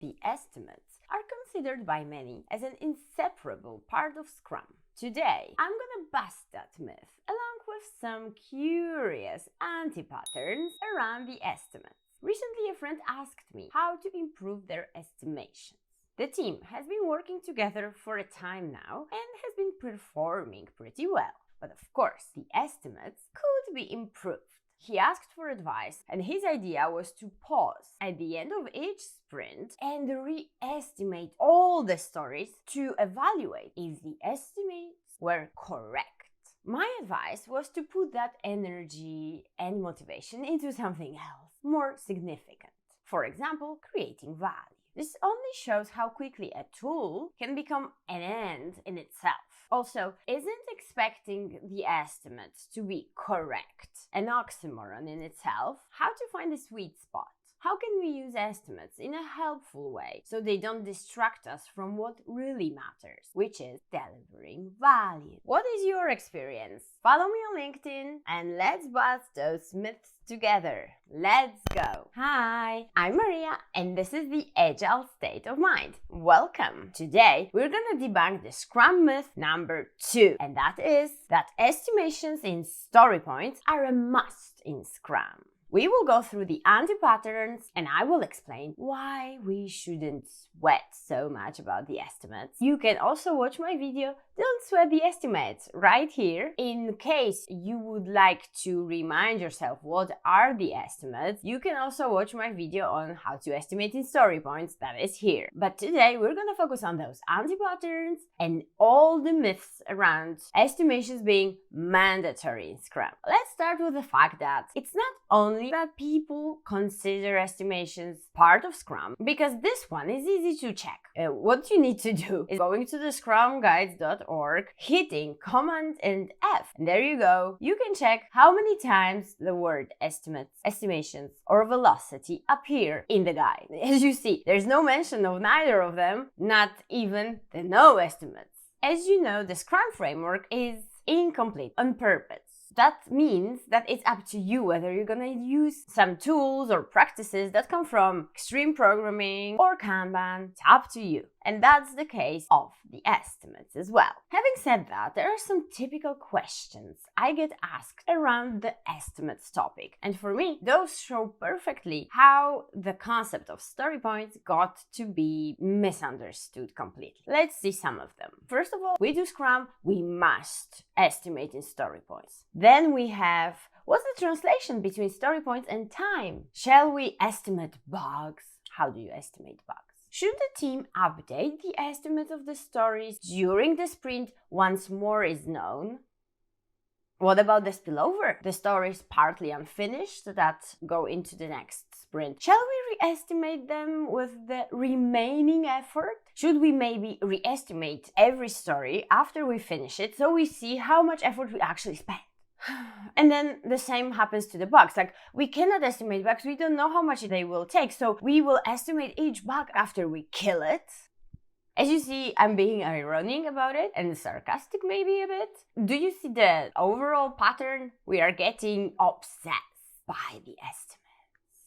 The estimates are considered by many as an inseparable part of Scrum. Today, I'm gonna bust that myth along with some curious anti-patterns around the estimates. Recently, a friend asked me how to improve their estimations. The team has been working together for a time now and has been performing pretty well. But of course, the estimates could be improved. He asked for advice, and his idea was to pause at the end of each sprint and re-estimate all the stories to evaluate if the estimates were correct. My advice was to put that energy and motivation into something else, more significant. For example, creating value. This only shows how quickly a tool can become an end in itself. Also, isn't expecting the estimates to be correct an oxymoron in itself? How to find the sweet spot? How can we use estimates in a helpful way so they don't distract us from what really matters, which is delivering value? What is your experience? Follow me on LinkedIn and let's bust those myths together. Let's go! Hi, I'm Maria and this is the Agile State of Mind. Welcome! Today we're gonna debunk the Scrum myth number 2, and that is that estimations in story points are a must in Scrum. We will go through the anti-patterns and I will explain why we shouldn't sweat so much about the estimates. You can also watch my video, Don't Sweat the Estimates, right here. In case you would like to remind yourself what are the estimates, you can also watch my video on how to estimate in story points, that is here. But today we're gonna focus on those anti-patterns and all the myths around estimations being mandatory in Scrum. Let's start with the fact that it's not only that people consider estimations part of Scrum, because this one is easy to check. What you need to do is going to the scrumguides.org, hitting Command and F, and there you go. You can check how many times the word estimates, estimations, or velocity appear in the guide. As you see, there's no mention of neither of them, not even the no estimates. As you know, the Scrum framework is incomplete on purpose. That means that it's up to you whether you're gonna use some tools or practices that come from extreme programming or Kanban. It's up to you. And that's the case of the estimates as well. Having said that, there are some typical questions I get asked around the estimates topic. And for me, those show perfectly how the concept of story points got to be misunderstood completely. Let's see some of them. First of all, we do Scrum, we must estimate in story points. Then we have, what's the translation between story points and time? Shall we estimate bugs? How do you estimate bugs? Should the team update the estimate of the stories during the sprint once more is known? What about the spillover? The stories partly unfinished that go into the next sprint. Shall we re-estimate them with the remaining effort? Should we maybe re-estimate every story after we finish it so we see how much effort we actually spent? And then the same happens to the bugs. Like, we cannot estimate bugs, we don't know how much they will take, so we will estimate each bug after we kill it. As you see, I'm being ironic about it and sarcastic maybe a bit. Do you see the overall pattern? We are getting obsessed by the estimates.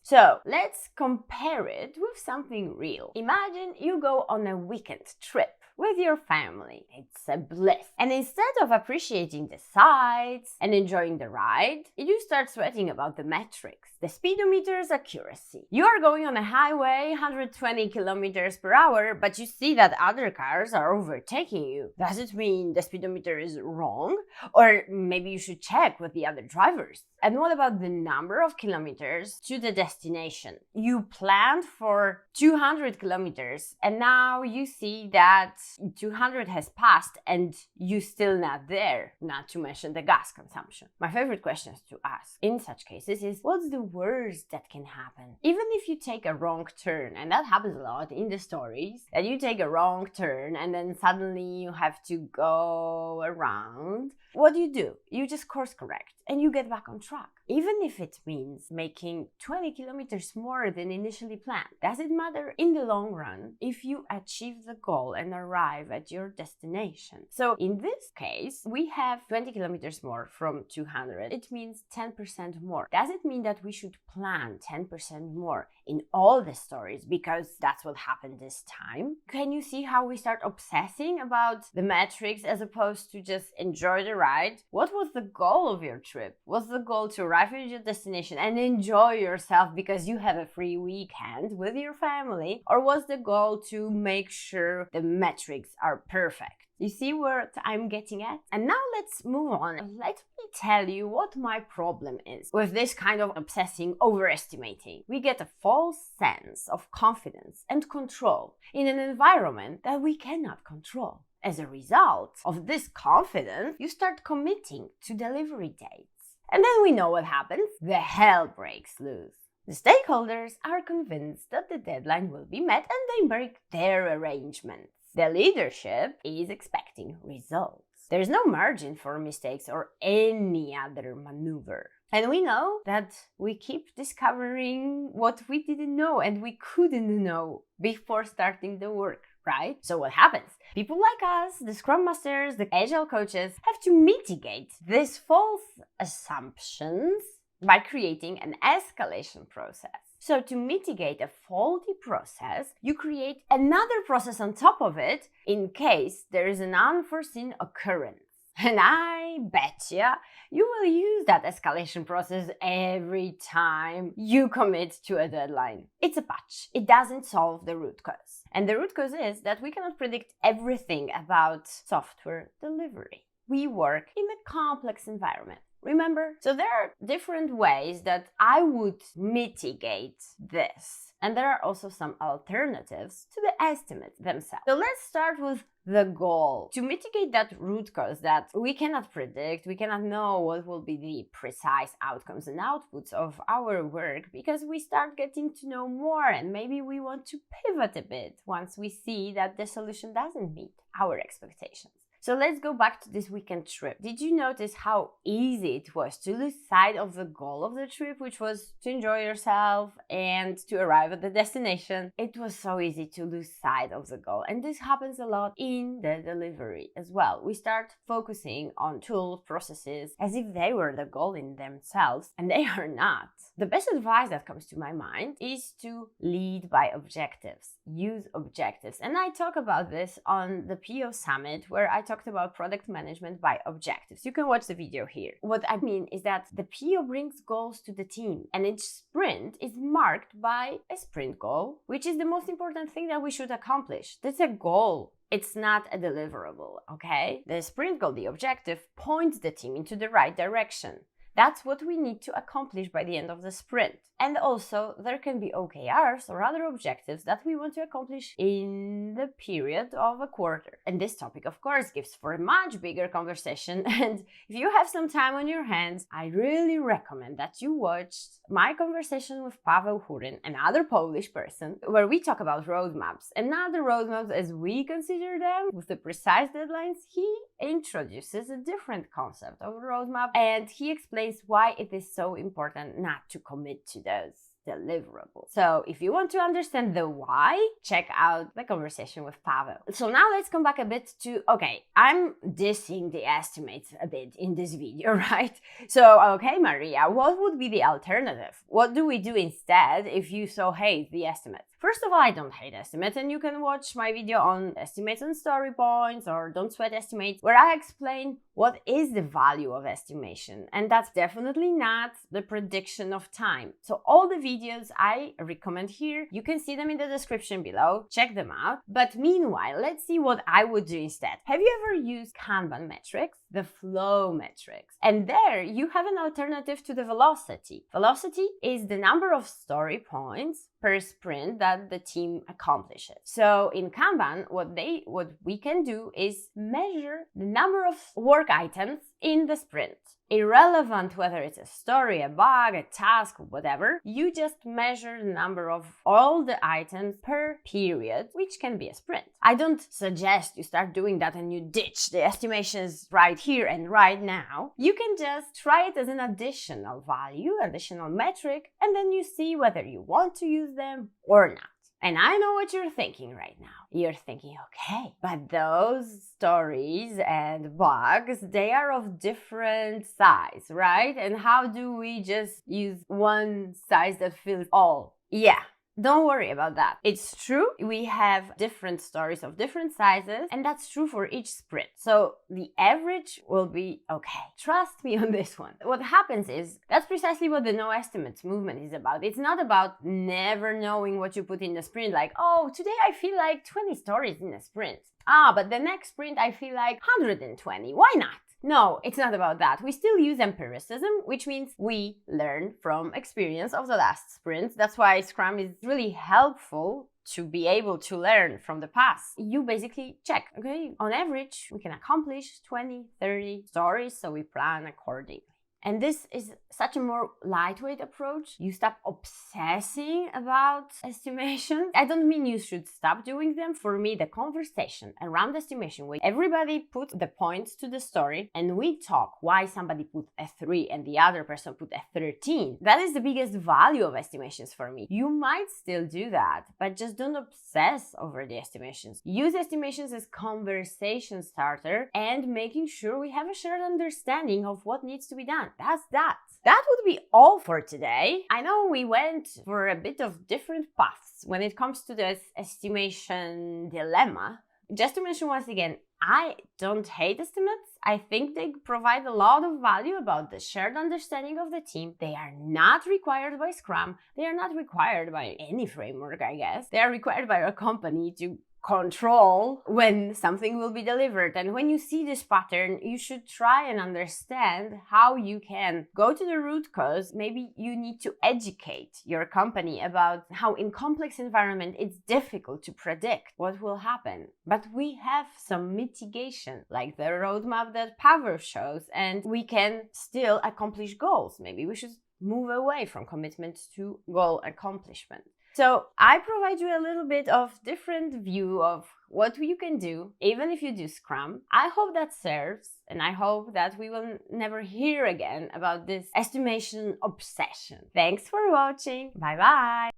So let's compare it with something real. Imagine you go on a weekend trip with your family. It's a bliss. And instead of appreciating the sights and enjoying the ride, you start sweating about the metrics, the speedometer's accuracy. You are going on a highway, 120 kilometers per hour, but you see that other cars are overtaking you. Does it mean the speedometer is wrong? Or maybe you should check with the other drivers. And what about the number of kilometers to the destination? You planned for 200 kilometers and now you see that 200 has passed and you're still not there, not to mention the gas consumption. My favorite questions to ask in such cases is, what's the worst that can happen? Even if you take a wrong turn, and that happens a lot in the stories, that you take a wrong turn and then suddenly you have to go around, what do? You just course correct and you get back on track. track, even if it means making 20 kilometers more than initially planned. Does it matter in the long run if you achieve the goal and arrive at your destination? So in this case, we have 20 kilometers more from 200. It means 10% more. Does it mean that we should plan 10% more in all the stories because that's what happened this time? Can you see how we start obsessing about the metrics as opposed to just enjoy the ride? What was the goal of your trip? Was the goal to arrive at your destination and enjoy yourself because you have a free weekend with your family? Or was the goal to make sure the metrics are perfect? You see what I'm getting at? And now let's move on. Let me tell you what my problem is with this kind of obsessing, overestimating. We get a false sense of confidence and control in an environment that we cannot control. As a result of this confidence, you start committing to delivery dates. And then we know what happens. The hell breaks loose. The stakeholders are convinced that the deadline will be met and they make their arrangements. The leadership is expecting results. There's no margin for mistakes or any other maneuver. And we know that we keep discovering what we didn't know and we couldn't know before starting the work, right? So what happens? People like us, the Scrum Masters, the Agile coaches, have to mitigate these false assumptions by creating an escalation process. So to mitigate a faulty process, you create another process on top of it in case there is an unforeseen occurrence. And I betcha you will use that escalation process every time you commit to a deadline. It's a patch. It doesn't solve the root cause. And the root cause is that we cannot predict everything about software delivery. We work in a complex environment. Remember? So there are different ways that I would mitigate this. And there are also some alternatives to the estimates themselves. So let's start with the goal. To mitigate that root cause that we cannot predict, we cannot know what will be the precise outcomes and outputs of our work because we start getting to know more and maybe we want to pivot a bit once we see that the solution doesn't meet our expectations. So let's go back to this weekend trip. Did you notice how easy it was to lose sight of the goal of the trip, which was to enjoy yourself and to arrive at the destination? It was so easy to lose sight of the goal. And this happens a lot in the delivery as well. We start focusing on tools, processes, as if they were the goal in themselves, and they are not. The best advice that comes to my mind is to lead by objectives. Use objectives. And I talk about this on the PO Summit, where I talked about product management by objectives. You can watch the video here. What I mean is that the PO brings goals to the team, and each sprint is marked by a sprint goal, which is the most important thing that we should accomplish. That's a goal. It's not a deliverable, okay? The sprint goal, the objective, points the team into the right direction. That's what we need to accomplish by the end of the sprint. And also, there can be OKRs or other objectives that we want to accomplish in the period of a quarter. And this topic, of course, gives for a much bigger conversation. And if you have some time on your hands, I really recommend that you watch my conversation with Paweł Huryn, another Polish person, where we talk about roadmaps. And not the roadmaps as we consider them, with the precise deadlines. He introduces a different concept of a roadmap, and he explains why it is so important not to commit to those deliverables. So if you want to understand the why, check out the conversation with Paweł. So now let's come back a bit to, okay, I'm dissing the estimates a bit in this video, right? So, okay, Maria, what would be the alternative? What do we do instead if you so hate the estimates? First of all, I don't hate estimates, and you can watch my video on estimates and story points or don't sweat estimates, where I explain what is the value of estimation. And that's definitely not the prediction of time. So all the videos I recommend here, you can see them in the description below. Check them out. But meanwhile, let's see what I would do instead. Have you ever used Kanban metrics? The flow metrics. And there you have an alternative to the velocity. Velocity is the number of story points per sprint that the team accomplishes. So in Kanban, what we can do is measure the number of work items in the sprint. Irrelevant whether it's a story, a bug, a task, whatever, you just measure the number of all the items per period, which can be a sprint. I don't suggest you start doing that and you ditch the estimations right here and right now. You can just try it as an additional value, additional metric, and then you see whether you want to use them or not. And I know what you're thinking right now. You're thinking, okay, but those stories and bugs, they are of different size, right? And how do we just use one size that fits all? Yeah. Don't worry about that. It's true, we have different stories of different sizes, and that's true for each sprint. So the average will be okay. Trust me on this one. What happens is, that's precisely what the no estimates movement is about. It's not about never knowing what you put in the sprint, like, oh, today I feel like 20 stories in a sprint. But the next sprint I feel like 120. Why not? No, it's not about that. We still use empiricism, which means we learn from experience of the last sprint. That's why Scrum is really helpful to be able to learn from the past. You basically check, okay, on average, we can accomplish 20, 30 stories, so we plan accordingly. And this is such a more lightweight approach. You stop obsessing about estimations. I don't mean you should stop doing them. For me, the conversation around estimation, where everybody puts the points to the story and we talk why somebody put a 3 and the other person put a 13, that is the biggest value of estimations for me. You might still do that, but just don't obsess over the estimations. Use estimations as conversation starter and making sure we have a shared understanding of what needs to be done. That's that. That would be all for today. I know we went for a bit of different paths when it comes to this estimation dilemma. Just to mention once again, I don't hate estimates. I think they provide a lot of value about the shared understanding of the team. They are not required by Scrum. They are not required by any framework, I guess. They are required by a company to control when something will be delivered. And when you see this pattern, you should try and understand how you can go to the root cause. Maybe you need to educate your company about how in complex environment it's difficult to predict what will happen. But we have some mitigation, like the roadmap that Pavel shows, and we can still accomplish goals. Maybe we should move away from commitment to goal accomplishment. So I provide you a little bit of different view of what you can do, even if you do Scrum. I hope that serves, and I hope that we will never hear again about this estimation obsession. Thanks for watching. Bye bye.